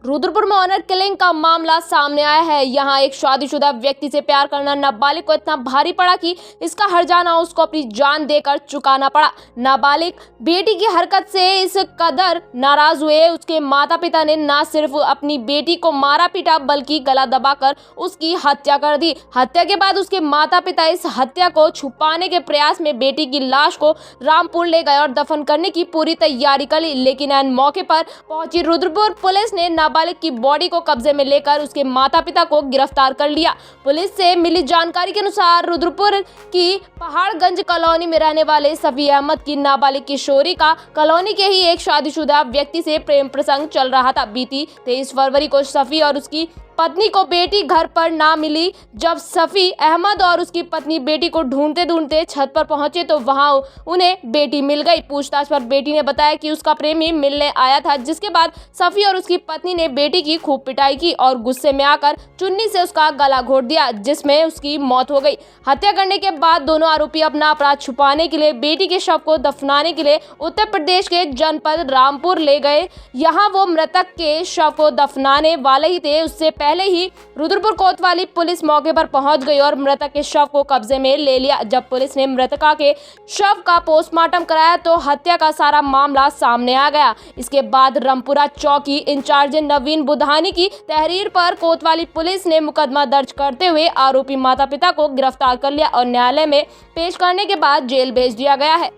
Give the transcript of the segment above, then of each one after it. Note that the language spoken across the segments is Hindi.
रुद्रपुर में ऑनर किलिंग का मामला सामने आया है। यहाँ एक शादीशुदा व्यक्ति से प्यार करना नाबालिग को इतना भारी पड़ा कि इसका हर्जाना उसको अपनी जान देकर चुकाना पड़ा। नाबालिग बेटी की हरकत से इस कदर नाराज हुए उसके माता पिता ने न सिर्फ अपनी बेटी को मारा पीटा बल्कि गला दबाकर उसकी हत्या कर दी। हत्या के बाद उसके माता पिता इस हत्या को छुपाने के प्रयास में बेटी की लाश को रामपुर ले गए और दफन करने की पूरी तैयारी कर ली। लेकिन ऐन मौके पर पहुंची रुद्रपुर पुलिस ने नाबालिग की बॉडी को कब्जे में लेकर उसके माता पिता को गिरफ्तार कर लिया। पुलिस से मिली जानकारी के अनुसार रुद्रपुर की पहाड़गंज कॉलोनी में रहने वाले सफी अहमद की नाबालिग किशोरी का कॉलोनी के ही एक शादीशुदा व्यक्ति से प्रेम प्रसंग चल रहा था। बीती 23 फरवरी को सफी और उसकी पत्नी को बेटी घर पर ना मिली। जब सफी अहमद और उसकी पत्नी बेटी को ढूंढते ढूंढते छत पर पहुंचे तो वहां उन्हें बेटी मिल गई। पूछताछ पर बेटी ने बताया कि उसका प्रेमी मिलने आया था, जिसके बाद सफी और उसकी पत्नी ने बेटी की खूब पिटाई की और गुस्से में आकर चुन्नी से उसका गला घोट दिया, जिसमें उसकी मौत हो गई। हत्या करने के बाद दोनों आरोपी अपना अपराध छुपाने के लिए बेटी के शव को दफनाने के लिए उत्तर प्रदेश के जनपद रामपुर ले गए। यहाँ वो मृतक के शव को दफनाने वाले ही थे। उससे पहले ही रुद्रपुर कोतवाली पुलिस मौके पर पहुंच गई और मृतक के शव को कब्जे में ले लिया। जब पुलिस ने मृतका के शव का पोस्टमार्टम कराया तो हत्या का सारा मामला सामने आ गया। इसके बाद रामपुरा चौकी इंचार्ज नवीन बुधानी की तहरीर पर कोतवाली पुलिस ने मुकदमा दर्ज करते हुए आरोपी माता पिता को गिरफ्तार कर लिया और न्यायालय में पेश करने के बाद जेल भेज दिया गया है।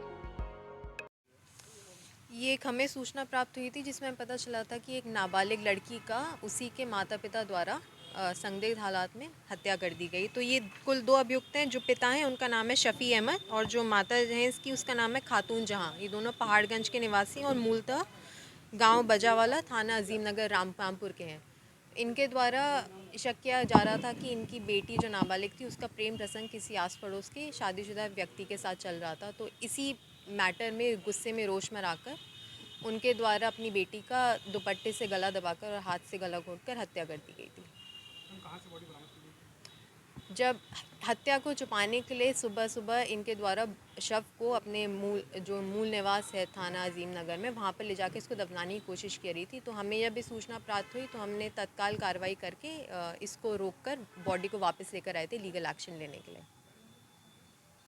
ये एक हमें सूचना प्राप्त हुई थी जिसमें पता चला था कि एक नाबालिग लड़की का उसी के माता पिता द्वारा संदिग्ध हालात में हत्या कर दी गई। तो ये कुल 2 अभियुक्त हैं। जो पिता हैं उनका नाम है शफी अहमद और जो माता है इसकी उसका नाम है खातून जहां। ये दोनों पहाड़गंज के निवासी और मूलतः गांव बजावाला थाना अजीम नगर रामपुर के हैं। इनके द्वारा शक किया जा रहा था कि इनकी बेटी जो नाबालिग थी उसका प्रेम प्रसंग किसी आस पड़ोस के शादीशुदा व्यक्ति के साथ चल रहा था। तो इसी मैटर में गुस्से में रोष में आकर उनके द्वारा अपनी बेटी का दुपट्टे से गला दबाकर और हाथ से गला घोंटकर हत्या कर दी गई थी। जब हत्या को छुपाने के लिए सुबह सुबह इनके द्वारा शव को अपने मूल निवास है थाना अजीम नगर में, वहाँ पर ले जाकर इसको दफनाने की कोशिश की रही थी। तो हमें जब भी सूचना प्राप्त हुई तो हमने तत्काल कार्रवाई करके इसको रोककर बॉडी को वापस लेकर आए थे लीगल एक्शन लेने के लिए।